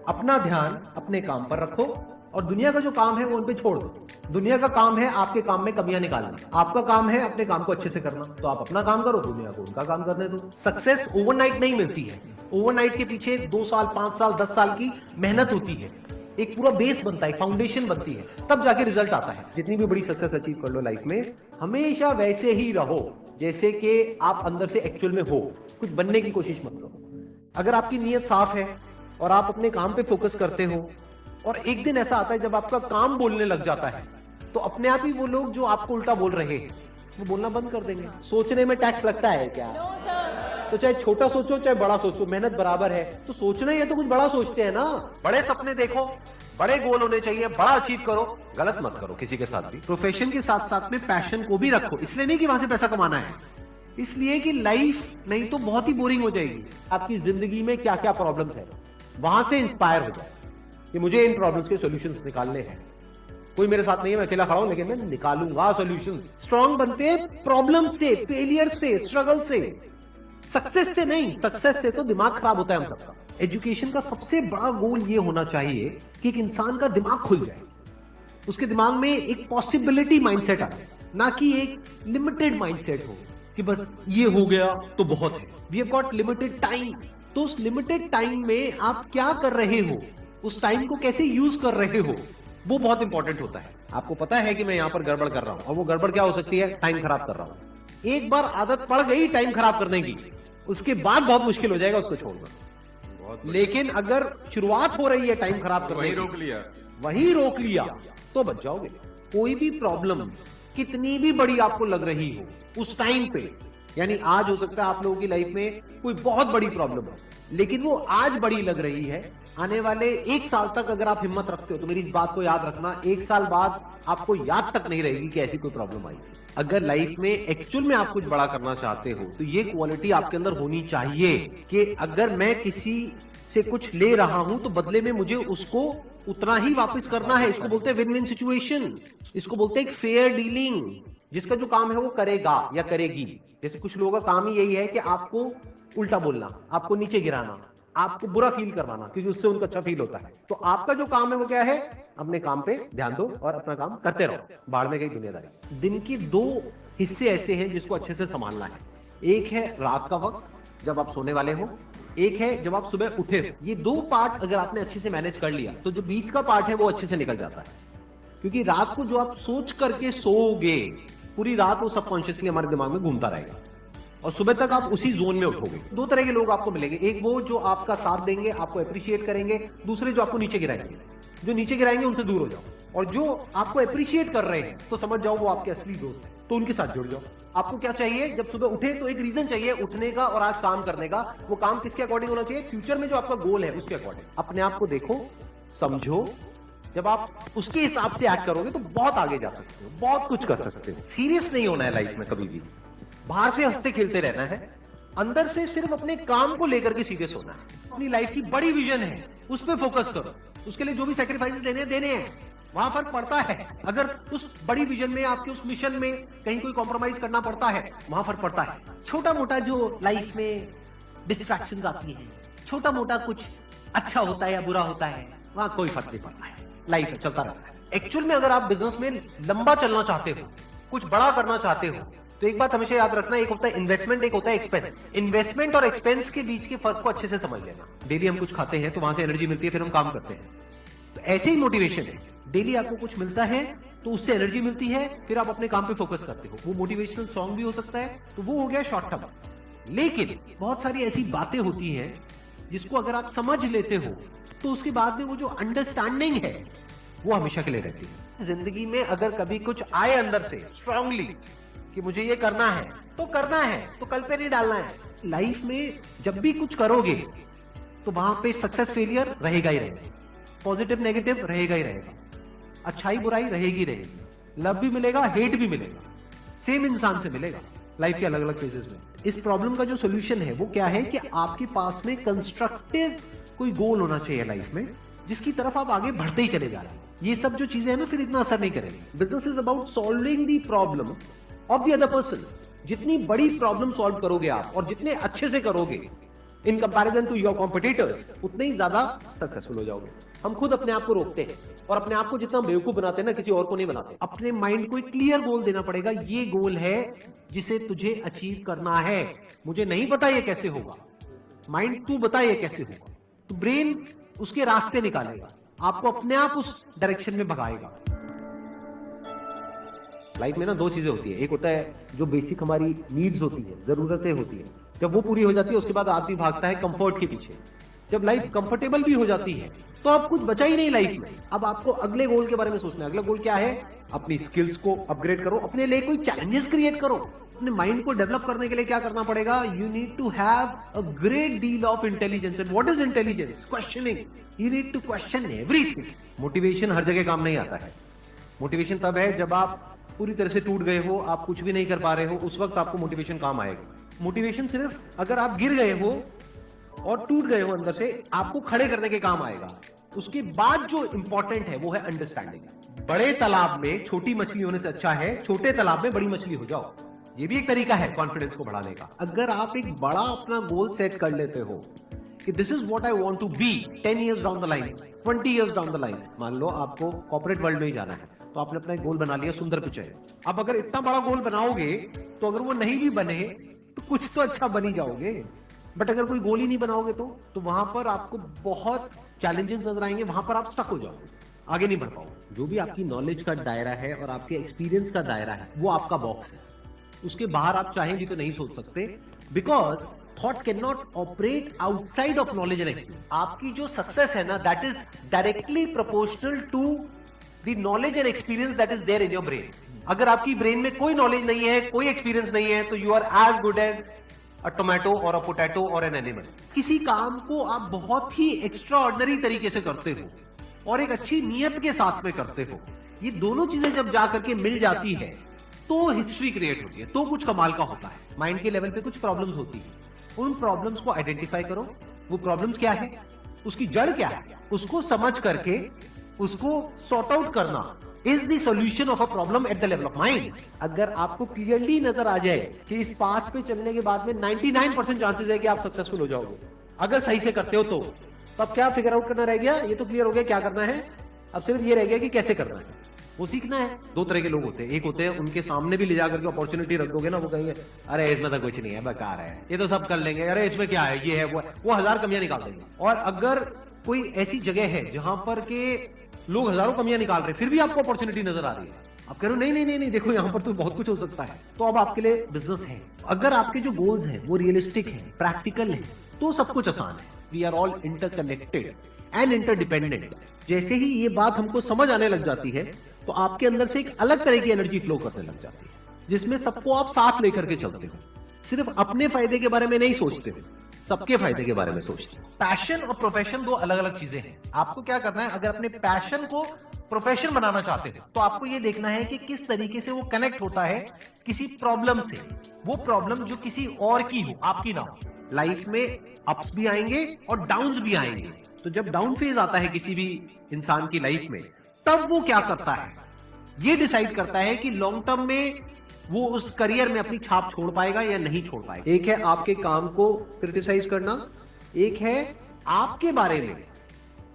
अपना ध्यान अपने काम पर रखो और दुनिया का जो काम है वो उन पे छोड़ दो। दुनिया का काम है आपके काम में कमियां निकालना, आपका काम है अपने काम को अच्छे से करना। तो आप अपना काम करो, दुनिया को उनका काम करने दो। सक्सेस ओवरनाइट नहीं मिलती है। ओवरनाइट के पीछे 2 साल, 5 साल, 10 साल की मेहनत होती है। एक पूरा बेस बनता है, फाउंडेशन बनती है, तब जाके रिजल्ट आता है। जितनी भी बड़ी सक्सेस अचीव कर लो लाइफ में, हमेशा वैसे ही रहो जैसे कि आप अंदर से एक्चुअल में हो। कुछ बनने की कोशिश मत करो। अगर आपकी नीयत साफ है और आप अपने काम पे फोकस करते हो और एक दिन ऐसा आता है जब आपका काम बोलने लग जाता है, तो अपने आप ही वो लोग जो आपको उल्टा बोल रहे हैं वो बोलना बंद कर देंगे। सोचने में टैक्स लगता है क्या? तो चाहे छोटा सोचो चाहे बड़ा सोचो, मेहनत बराबर है। तो सोचना ही है तो कुछ बड़ा सोचते हैं ना। बड़े सपने देखो, बड़े गोल होने चाहिए, बड़ा अचीव करो, गलत मत करो किसी के साथ भी। प्रोफेशन के साथ साथ में पैशन को भी रखो। इसलिए नहीं कि वहां से पैसा कमाना है, इसलिए कि लाइफ नहीं तो बहुत ही बोरिंग हो जाएगी। आपकी जिंदगी में क्या क्या प्रॉब्लम्स है, वहां से इंस्पायर हो जाए कि मुझे इन प्रॉब्लम्स के सॉल्यूशंस निकालने हैं। कोई मेरे साथ नहीं है, मैं अकेला खड़ा हूं, लेकिन मैं निकालूंगा सॉल्यूशन। स्ट्रांग बनते हैं प्रॉब्लम से, फेलियर से, स्ट्रगल से, सक्सेस से नहीं। सक्सेस से तो दिमाग खराब होता है हम सबका। एजुकेशन का सबसे बड़ा गोल ये होना चाहिए कि एक इंसान का दिमाग खुल जाए, उसके दिमाग में एक पॉसिबिलिटी माइंडसेट आए, ना कि एक लिमिटेड माइंडसेट हो कि बस ये हो गया तो बहुत है। We have got limited time. तो उस लिमिटेड टाइम में आप क्या कर रहे हो, उस टाइम को कैसे यूज कर रहे हो, वो बहुत इंपॉर्टेंट होता है। आपको पता है कि मैं यहां पर गड़बड़ कर रहा हूं, और वो गड़बड़ क्या हो सकती है? टाइम खराब कर रहा हूं। एक बार आदत पड़ गई टाइम खराब करने की, उसके बाद बहुत मुश्किल हो जाएगा उसको छोड़ना। लेकिन अगर शुरुआत हो रही है टाइम खराब करने की, वही रोक लिया तो बच जाओगे। कोई भी प्रॉब्लम कितनी भी बड़ी आपको लग रही हो उस टाइम पे, यानी आज हो सकता है आप लोगों की लाइफ में कोई बहुत बड़ी प्रॉब्लम हो, लेकिन वो आज बड़ी लग रही है, आने वाले 1 साल तक अगर आप हिम्मत रखते हो तो मेरी इस बात को याद रखना, 1 साल बाद आपको याद तक नहीं रहेगी कि ऐसी कोई प्रॉब्लम आई थी। अगर लाइफ में एक्चुअल में आप कुछ बड़ा करना चाहते हो तो ये क्वालिटी आपके अंदर होनी चाहिए कि अगर मैं किसी से कुछ ले रहा हूं तो बदले में मुझे उसको उतना ही वापस करना है। इसको बोलते हैं विन विन सिचुएशन, इसको बोलते हैं फेयर डीलिंग। जिसका जो काम है वो करेगा या करेगी। जैसे कुछ लोगों का काम ही यही है कि आपको उल्टा बोलना, आपको नीचे गिराना, आपको बुरा फील करवाना, क्योंकि उससे उनको अच्छा फील होता है। तो आपका जो काम है वो क्या है? अपने काम पे ध्यान दो और अपना काम करते रहो। बाढ़ में गई दुनियादारी। दिन के 2 हिस्से ऐसे हैं जिसको अच्छे से संभालना है। एक है रात का वक्त जब आप सोने वाले हो, एक है जब आप सुबह उठे हो। ये 2 पार्ट अगर आपने अच्छे से मैनेज कर लिया तो जो बीच का पार्ट है वो अच्छे से निकल जाता है। क्योंकि रात को जो आप सोच करके सोओगे, पूरी रात वो सबकॉन्शियसली हमारे दिमाग में घूमता रहेगा और सुबह तक आप उसी जोन में उठोगे। 2 तरह के लोग आपको मिलेंगे, एक वो जो आपका साथ देंगे, आपको अप्रिशिएट करेंगे, दूसरे जो आपको नीचे गिराएंगे। जो नीचे गिराएंगे उनसे दूर हो जाओ, और जो आपको अप्रिशिएट कर रहे हैं तो समझ जाओ वो आपके असली दोस्त हैं, तो उनके साथ जुड़ जाओ। आपको क्या चाहिए? जब सुबह उठे तो एक रीजन चाहिए उठने का और आज काम करने का। वो काम किसके अकॉर्डिंग होना चाहिए? फ्यूचर में जो आपका गोल है उसके अकॉर्डिंग। अपने आप को देखो, समझो। जब आप उसके हिसाब से एक्ट करोगे तो बहुत आगे जा सकते हो, बहुत कुछ कर सकते हो। सीरियस नहीं होना है लाइफ में कभी भी। बाहर से हंसते खेलते रहना है, अंदर से सिर्फ अपने काम को लेकर के सीरियस होना है। अपनी लाइफ की बड़ी विजन है, उस पर फोकस करो। उसके लिए जो भी सैक्रिफाइस देने हैं, वहां फर्क पड़ता है। अगर उस बड़ी विजन में, आपके उस मिशन में कहीं कोई कॉम्प्रोमाइज करना पड़ता है, वहां फर्क पड़ता है। छोटा मोटा जो लाइफ में डिस्ट्रैक्शंस आती है, छोटा मोटा कुछ अच्छा होता है या बुरा होता है, वहां कोई फर्क नहीं पड़ता है। लाइफ है, चलता रहता है। एक्चुअल में अगर आप बिजनेस में लंबा चलना चाहते हो, कुछ बड़ा करना चाहते हो, तो एक बात हमेशा याद रखना, एक होता है इन्वेस्टमेंट, एक होता है एक्सपेंस। इन्वेस्टमेंट और एक्सपेंस के बीच के फर्क को अच्छे से समझ लेना। डेली हम कुछ खाते हैं तो वहां से एनर्जी मिलती है, फिर हम काम करते हैं। तो ऐसे ही मोटिवेशन है, डेली आपको कुछ मिलता है तो उससे एनर्जी मिलती है, फिर आप अपने काम पे फोकस करते हो। वो मोटिवेशनल सॉन्ग भी हो सकता है, तो वो हो गया शॉर्ट टर्म। लेकिन बहुत सारी ऐसी बातें होती हैं जिसको अगर आप समझ लेते हो तो उसके बाद में वो जो अंडरस्टैंडिंग है वो हमेशा के लिए रहती है। जिंदगी में अगर कभी कुछ आए अंदर से स्ट्रांगली कि मुझे ये करना है तो करना है, तो कल पे नहीं डालना है। लाइफ में जब भी कुछ करोगे तो वहां पे सक्सेस फेलियर रहेगा ही रहेगा, पॉजिटिव नेगेटिव रहेगा ही रहेगा, अच्छाई बुराई रहेगी रहेगी, लव भी मिलेगा, हेट भी मिलेगा, सेम इंसान से मिलेगा लाइफ के अलग अलग फेजेस में। इस प्रॉब्लम का जो सोल्यूशन है वो क्या है कि आपके पास में कंस्ट्रक्टिव कोई गोल होना चाहिए लाइफ में, जिसकी तरफ आप आगे बढ़ते ही चले जा रहे हैं। ये सब जो चीजें हैं ना, फिर इतना असर नहीं करेंगी। Business is about solving the problem of the other person. जितनी बड़ी प्रॉब्लम सॉल्व करोगे आप और जितने अच्छे से करोगे, in comparison to your competitors, उतने ही ज्यादा सक्सेसफुल हो जाओगे। हम खुद अपने आप को रोकते हैं और अपने आप को जितना बेवकूफ बनाते हैं ना, किसी और को नहीं बनाते। अपने माइंड को एक क्लियर गोल देना पड़ेगा, ये गोल है जिसे तुझे अचीव करना है। मुझे नहीं पता ये कैसे होगा, माइंड तू बता ये कैसे होगा, तो ब्रेन उसके रास्ते निकालेगा, आपको अपने आप उस डायरेक्शन में भगाएगा। लाइफ में ना दो चीजें होती है, एक होता है जो बेसिक हमारी नीड्स होती है, जरूरतें होती है, जब वो पूरी हो जाती है उसके बाद आदमी भागता है कंफर्ट के पीछे। जब लाइफ कंफर्टेबल भी हो जाती है तो अब कुछ बचा ही नहीं लाइफ में। अब आपको अगले गोल के बारे में सोचना है। अगला गोल क्या है? अपनी स्किल्स को अपग्रेड करो, अपने लिए कोई चैलेंजेस क्रिएट करो। अपने माइंड को डेवलप करने के लिए क्या करना पड़ेगा? You need to have a great deal of intelligence. And what is intelligence? Questioning. You need to question everything. Motivation हर जगह काम नहीं आता है। मोटिवेशन तब है जब आप पूरी तरह से टूट गए हो, आप कुछ भी नहीं कर पा रहे हो, उस वक्त आपको मोटिवेशन काम आएगा। मोटिवेशन सिर्फ अगर आप गिर गए हो और टूट गए हो अंदर से, आपको खड़े करने के काम आएगा। उसके बाद जो इंपॉर्टेंट है वो है अंडरस्टैंडिंग। बड़े तालाब में छोटी मछली होने से अच्छा है छोटे तालाब में बड़ी मछली हो जाओ। ये भी एक तरीका है कॉन्फिडेंस को बढ़ाने का। अगर आप एक बड़ा अपना गोल सेट कर लेते हो कि this is what I want to be 10 years down the line, 20 years down the line, मान लो आपको कॉर्पोरेट वर्ल्ड में ही जाना है, तो आपने अपना एक गोल बना लिया सुंदर पिचाई। अब अगर इतना बड़ा गोल बनाओगे तो अगर वो नहीं भी बने तो कुछ तो अच्छा बन ही जाओगे। बट अगर कोई गोल ही नहीं बनाओगे तो वहां पर आपको बहुत चैलेंजेस नजर आएंगे, वहां पर आप स्टक हो जाओगे, आगे नहीं बढ़ पाओगे। जो भी आपकी नॉलेज का दायरा है और आपके एक्सपीरियंस का दायरा है वो आपका बॉक्स है। उसके बाहर आप चाहें भी तो नहीं सोच सकते, because thought can not operate outside of knowledge and experience. आपकी जो सक्सेस है ना, that is directly proportional to the knowledge and experience that is there in your brain. अगर आपकी ब्रेन में कोई नॉलेज नहीं है, कोई एक्सपीरियंस नहीं है, तो you are as good as a tomato और अ पोटैटो और एन एनिमल। किसी काम को आप बहुत ही एक्स्ट्रा ऑर्डिनरी तरीके से करते हो और एक अच्छी नीयत के साथ में करते हो, ये दोनों चीजें जब जाकर के मिल जाती है तो हिस्ट्री क्रिएट होती है, तो कुछ कमाल का होता है। माइंड के लेवल पे कुछ प्रॉब्लम्स होती है, उन प्रॉब्लम्स को आइडेंटिफाई करो। वो प्रॉब्लम्स क्या है, उसकी जड़ क्या है, उसको समझ करके उसको सॉर्ट आउट करना is the solution of a problem at the level of mind. अगर आपको क्लियरली नजर आ जाए कि इस पाथ पे चलने के बाद में 99% चांसेस है कि आप सक्सेसफुल हो जाओगे अगर सही से करते हो, तो अब क्या फिगर आउट करना रह गया? ये तो क्लियर हो गया क्या करना है, अब सिर्फ ये रह गया कि कैसे करना है, वो सीखना है। दो तरह के लोग होते हैं, एक होते हैं उनके सामने भी ले जाकर के अपॉर्चुनिटी रख दोगे ना, वो कहेंगे अरे इसमें तो कुछ नहीं है, बेकार है, ये तो सब कर लेंगे, अरे इसमें क्या है, ये है वो 1000 कमियां निकाल देंगे। और अगर कोई ऐसी जगह है जहां पर के लोग हजारों कमियां निकाल रहे हैं फिर भी आपको अपॉर्चुनिटी नजर आ रही है, आप कह रहे हो नहीं नहीं नहीं नहीं देखो यहाँ पर तो बहुत कुछ हो सकता है, तो अब आपके लिए बिजनेस है। अगर आपके जो गोल्स हैं वो रियलिस्टिक है, प्रैक्टिकल है, तो सब कुछ आसान है। We are all interconnected and interdependent. जैसे ही ये बात हमको समझ आने लग जाती है तो आपके अंदर से एक अलग तरह की एनर्जी फ्लो करने लग जाती है, जिसमें सबको आप साथ लेकर के चलते हो। सिर्फ अपने फायदे के बारे में नहीं सोचते हो, सबके फायदे के बारे में सोचते हो। पैशन और प्रोफेशन दो अलग अलग चीजें हैं। आपको क्या करना है, अगर अपने पैशन को प्रोफेशन बनाना चाहते हो तो आपको ये देखना है कि किस तरीके से वो कनेक्ट होता है किसी प्रॉब्लम से। वो प्रॉब्लम जो किसी और की हो, आपकी ना हो। लाइफ में अप्स भी आएंगे और डाउन्स भी आएंगे, तो जब डाउन फेज आता है किसी भी इंसान की लाइफ में, तब वो क्या करता है, ये डिसाइड करता है कि लॉन्ग टर्म में वो उस करियर में अपनी छाप छोड़ पाएगा या नहीं छोड़ पाएगा। एक है आपके काम को क्रिटिसाइज करना, एक है आपके बारे में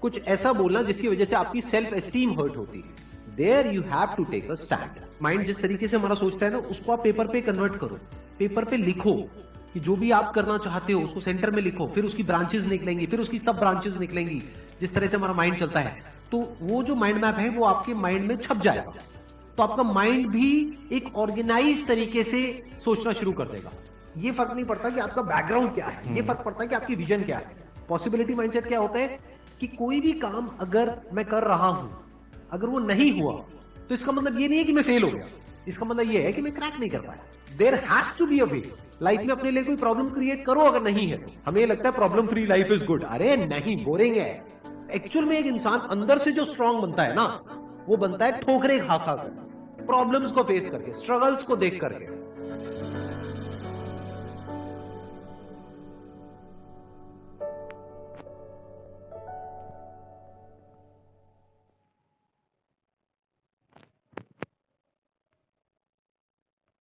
कुछ ऐसा बोलना जिसकी वजह से आपकी सेल्फ एस्टीम हर्ट होती है। There you have to take a stand. Mind जिस तरीके से हमारा सोचता है ना, उसको आप पेपर पे कन्वर्ट करो, पेपर पे लिखो कि जो भी आप करना चाहते हो उसको सेंटर में लिखो, फिर उसकी ब्रांचेस निकलेंगी, फिर उसकी सब ब्रांचेस निकलेंगी। जिस तरह से हमारा माइंड चलता है, तो वो जो माइंड मैप है वो आपके माइंड में छप जाएगा, तो आपका माइंड भी एक ऑर्गेनाइज तरीके से सोचना शुरू कर देगा। ये फर्क नहीं पड़ता कि आपका बैकग्राउंड क्या है, ये फर्क पड़ता है कि आपकी विजन क्या है। पॉसिबिलिटी माइंडसेट क्या होता है कि कोई भी काम अगर मैं कर रहा हूं, अगर वो नहीं हुआ तो इसका मतलब ये नहीं है कि मैं फेल हो गया, इसका मतलब ये है कि मैं क्रैक नहीं कर पाया। There has to be a way. Life में अपने लिए कोई प्रॉब्लम क्रिएट करो, अगर नहीं है तो। हमें लगता है problem free life is good, अरे नहीं, बोरिंग है। एक्चुअल में एक इंसान अंदर से जो स्ट्रांग बनता है ना, वो बनता है ठोकरे खा खा कर, प्रॉब्लम्स को फेस करके, स्ट्रगल्स को देख करके।